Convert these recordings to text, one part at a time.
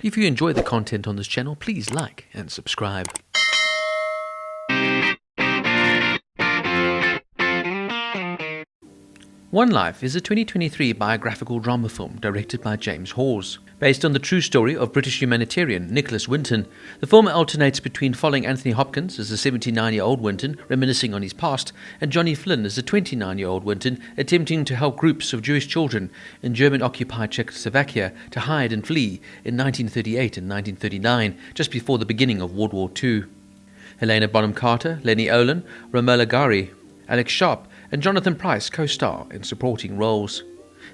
If you enjoy the content on this channel, please like and subscribe. One Life is a 2023 biographical drama film directed by James Hawes. Based on the true story of British humanitarian Nicholas Winton, the film alternates between following Anthony Hopkins as a 79-year-old Winton reminiscing on his past, and Johnny Flynn as a 29-year-old Winton attempting to help groups of Jewish children in German-occupied Czechoslovakia to hide and flee in 1938 and 1939, just before the beginning of World War II. Helena Bonham Carter, Lena Olin, Romola Garai, Sharp and Jonathan Pryce co-star in supporting roles.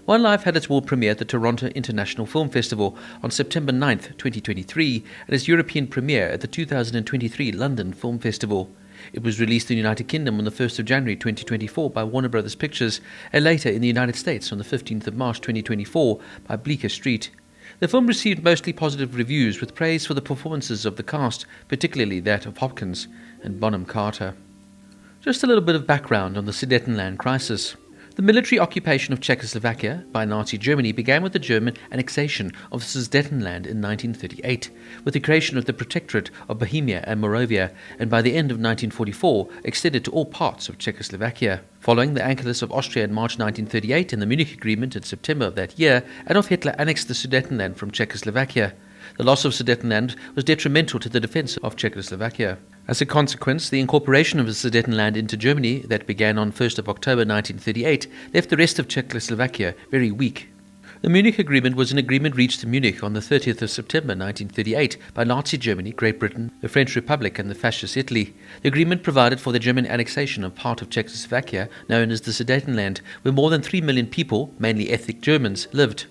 One Life had its world premiere at the Toronto International Film Festival on September 9, 2023, and its European premiere at the 2023 London Film Festival. It was released in the United Kingdom on the 1st of January 2024 by Warner Bros. Pictures, and later in the United States on the 15th of March 2024 by Bleecker Street. The film received mostly positive reviews, with praise for the performances of the cast, particularly that of Hopkins and Bonham Carter. Just a little bit of background on the Sudetenland crisis. The military occupation of Czechoslovakia by Nazi Germany began with the German annexation of the Sudetenland in 1938, with the creation of the Protectorate of Bohemia and Moravia, and by the end of 1944 extended to all parts of Czechoslovakia. Following the Anschluss of Austria in March 1938 and the Munich Agreement in September of that year, Adolf Hitler annexed the Sudetenland from Czechoslovakia. The loss of Sudetenland was detrimental to the defense of Czechoslovakia. As a consequence, the incorporation of the Sudetenland into Germany that began on 1st of October 1938 left the rest of Czechoslovakia very weak. The Munich Agreement was an agreement reached in Munich on the 30th of September 1938 by Nazi Germany, Great Britain, the French Republic and the Fascist Italy. The agreement provided for the German annexation of part of Czechoslovakia, known as the Sudetenland, where more than 3 million people, mainly ethnic Germans, lived.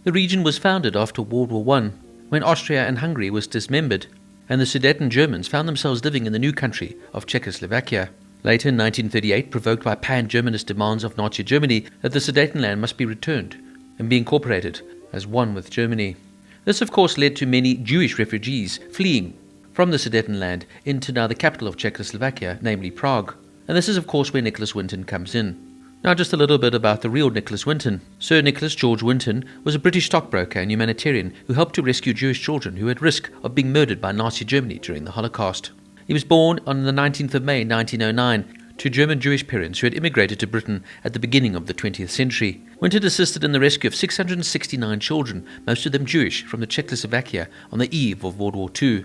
The region was founded after World War I, when Austria and Hungary was dismembered, and the Sudeten Germans found themselves living in the new country of Czechoslovakia. Later in 1938, provoked by pan-Germanist demands of Nazi Germany that the Sudetenland must be returned and be incorporated as one with Germany. This of course led to many Jewish refugees fleeing from the Sudetenland into now the capital of Czechoslovakia, namely Prague. And this is of course where Nicholas Winton comes in. Now just a little bit about the real Nicholas Winton. Sir Nicholas George Winton was a British stockbroker and humanitarian who helped to rescue Jewish children who were at risk of being murdered by Nazi Germany during the Holocaust. He was born on the 19th of May 1909 to German Jewish parents who had immigrated to Britain at the beginning of the 20th century. Winton assisted in the rescue of 669 children, most of them Jewish, from the Czechoslovakia on the eve of World War II.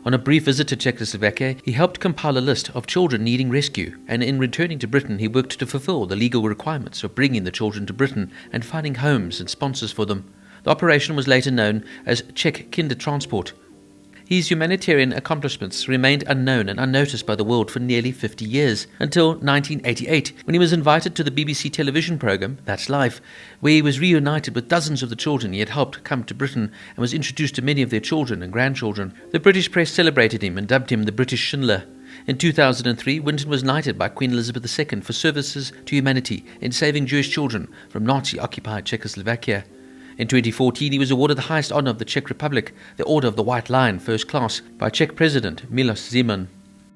On a brief visit to Czechoslovakia, he helped compile a list of children needing rescue, and in returning to Britain he worked to fulfill the legal requirements of bringing the children to Britain and finding homes and sponsors for them. The operation was later known as Czech Kindertransport. His humanitarian accomplishments remained unknown and unnoticed by the world for nearly 50 years, until 1988, when he was invited to the BBC television programme That's Life, where he was reunited with dozens of the children he had helped come to Britain and was introduced to many of their children and grandchildren. The British press celebrated him and dubbed him the British Schindler. In 2003, Winton was knighted by Queen Elizabeth II for services to humanity in saving Jewish children from Nazi-occupied Czechoslovakia. In 2014, he was awarded the highest honour of the Czech Republic, the Order of the White Lion, First Class, by Czech President Miloš Zeman.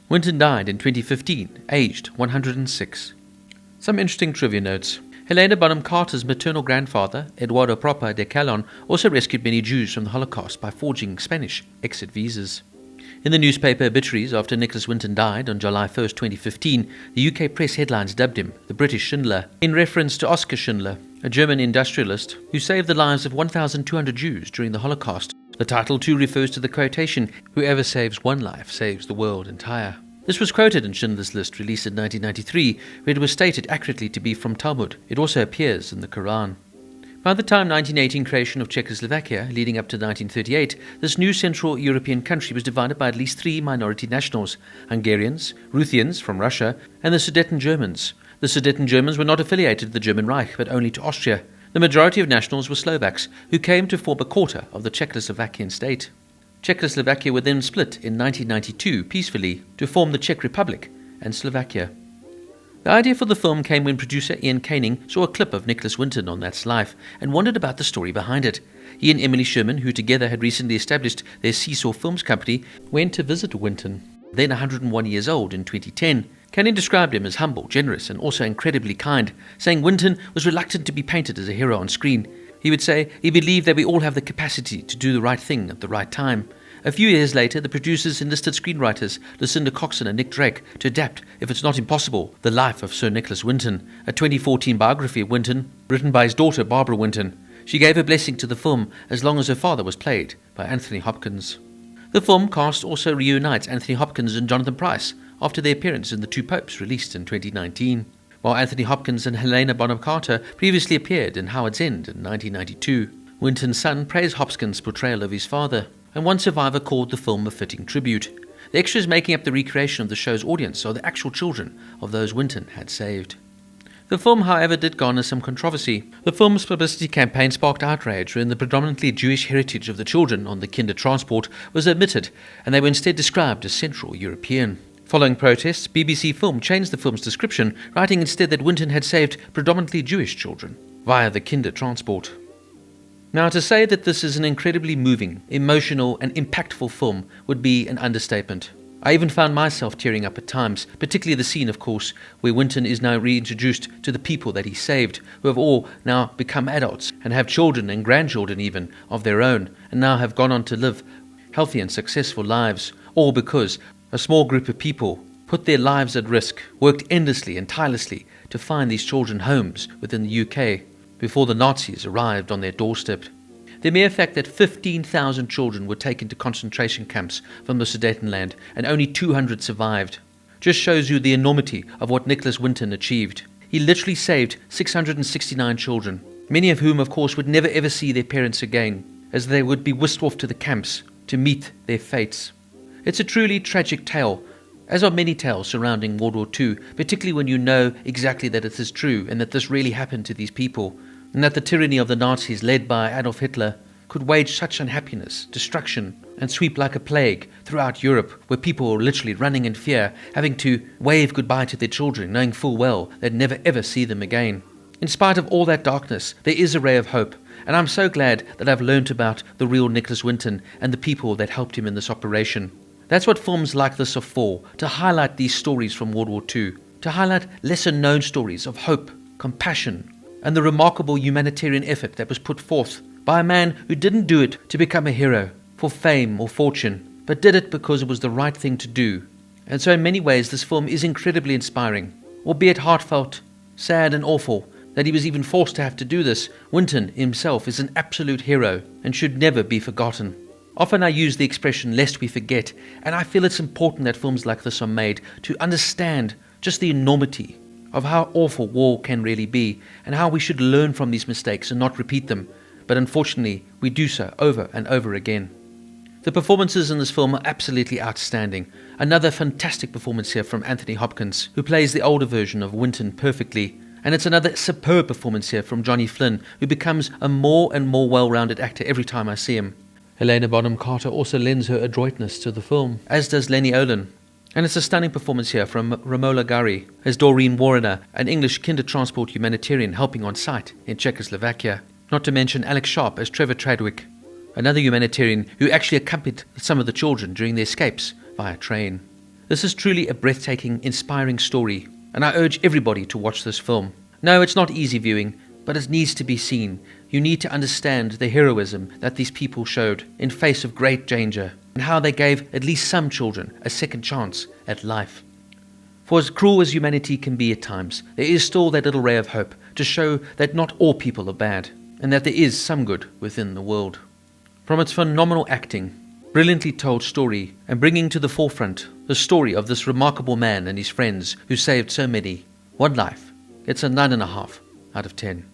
Winton died in 2015, aged 106. Some interesting trivia notes. Helena Bonham Carter's maternal grandfather, Eduardo Propa de Calon, also rescued many Jews from the Holocaust by forging Spanish exit visas. In the newspaper obituaries after Nicholas Winton died on July 1, 2015, the UK press headlines dubbed him the British Schindler, in reference to Oskar Schindler, a German industrialist who saved the lives of 1,200 Jews during the Holocaust. The title too refers to the quotation, "Whoever saves one life saves the world entire." This was quoted in Schindler's List, released in 1993, where it was stated accurately to be from Talmud. It also appears in the Quran. By the time 1918 creation of Czechoslovakia, leading up to 1938, this new Central European country was divided by at least 3 minority nationals: Hungarians, Ruthians from Russia, and the Sudeten Germans. The Sudeten Germans were not affiliated to the German Reich, but only to Austria. The majority of nationals were Slovaks, who came to form a quarter of the Czechoslovakian state. Czechoslovakia would then split in 1992 peacefully to form the Czech Republic and Slovakia. The idea for the film came when producer Ian Caning saw a clip of Nicholas Winton on That's Life and wondered about the story behind it. He and Emily Sherman, who together had recently established their Seesaw Films company, went to visit Winton, then 101 years old, in 2010. Caning described him as humble, generous and also incredibly kind, saying Winton was reluctant to be painted as a hero on screen. He would say he believed that we all have the capacity to do the right thing at the right time. A few years later, the producers enlisted screenwriters Lucinda Coxon and Nick Drake to adapt, if it's not impossible, the life of Sir Nicholas Winton, a 2014 biography of Winton, written by his daughter Barbara Winton. She gave her blessing to the film as long as her father was played by Anthony Hopkins. The film cast also reunites Anthony Hopkins and Jonathan Pryce after their appearance in The Two Popes, released in 2019. While Anthony Hopkins and Helena Bonham Carter previously appeared in Howard's End in 1992. Winton's son praised Hopkins' portrayal of his father, and one survivor called the film a fitting tribute. The extras making up the recreation of the show's audience are the actual children of those Winton had saved. The film, however, did garner some controversy. The film's publicity campaign sparked outrage when the predominantly Jewish heritage of the children on the Kindertransport was omitted, and they were instead described as Central European. Following protests, BBC Film changed the film's description, writing instead that Winton had saved predominantly Jewish children via the Kindertransport. Now, to say that this is an incredibly moving, emotional and impactful film would be an understatement. I even found myself tearing up at times, particularly the scene, of course, where Winton is now reintroduced to the people that he saved, who have all now become adults and have children and grandchildren even of their own, and now have gone on to live healthy and successful lives, all because a small group of people put their lives at risk, worked endlessly and tirelessly to find these children homes within the UK before the Nazis arrived on their doorstep. The mere fact that 15,000 children were taken to concentration camps from the Sudetenland and only 200 survived just shows you the enormity of what Nicholas Winton achieved. He literally saved 669 children, many of whom, of course, would never ever see their parents again, as they would be whisked off to the camps to meet their fates. It's a truly tragic tale, as are many tales surrounding World War II, particularly when you know exactly that it is true and that this really happened to these people, and that the tyranny of the Nazis led by Adolf Hitler could wage such unhappiness, destruction, and sweep like a plague throughout Europe, where people were literally running in fear, having to wave goodbye to their children, knowing full well they'd never ever see them again. In spite of all that darkness, there is a ray of hope, and I'm so glad that I've learnt about the real Nicholas Winton and the people that helped him in this operation. That's what films like this are for, to highlight these stories from World War II, to highlight lesser-known stories of hope, compassion, and the remarkable humanitarian effort that was put forth by a man who didn't do it to become a hero, for fame or fortune, but did it because it was the right thing to do. And so in many ways this film is incredibly inspiring, albeit heartfelt, sad and awful that he was even forced to have to do this. Winton himself is an absolute hero and should never be forgotten. Often I use the expression lest we forget, and I feel it's important that films like this are made to understand just the enormity of how awful war can really be, and how we should learn from these mistakes and not repeat them, but unfortunately we do so over and over again. The performances in this film are absolutely outstanding. Another fantastic performance here from Anthony Hopkins, who plays the older version of Winton perfectly, and it's another superb performance here from Johnny Flynn, who becomes a more and more well-rounded actor every time I see him. Helena Bonham Carter also lends her adroitness to the film, as does Lena Olin. And it's a stunning performance here from Romola Garai as Doreen Warrener, an English Kindertransport humanitarian helping on site in Czechoslovakia. Not to mention Alex Sharp as Trevor Tradwick, another humanitarian who actually accompanied some of the children during their escapes via train. This is truly a breathtaking, inspiring story, and I urge everybody to watch this film. No, it's not easy viewing, but it needs to be seen. You need to understand the heroism that these people showed in face of great danger, and how they gave at least some children a second chance at life. For as cruel as humanity can be at times, there is still that little ray of hope to show that not all people are bad, and that there is some good within the world. From its phenomenal acting, brilliantly told story, and bringing to the forefront the story of this remarkable man and his friends who saved so many, one life, it's a 9.5 out of 10.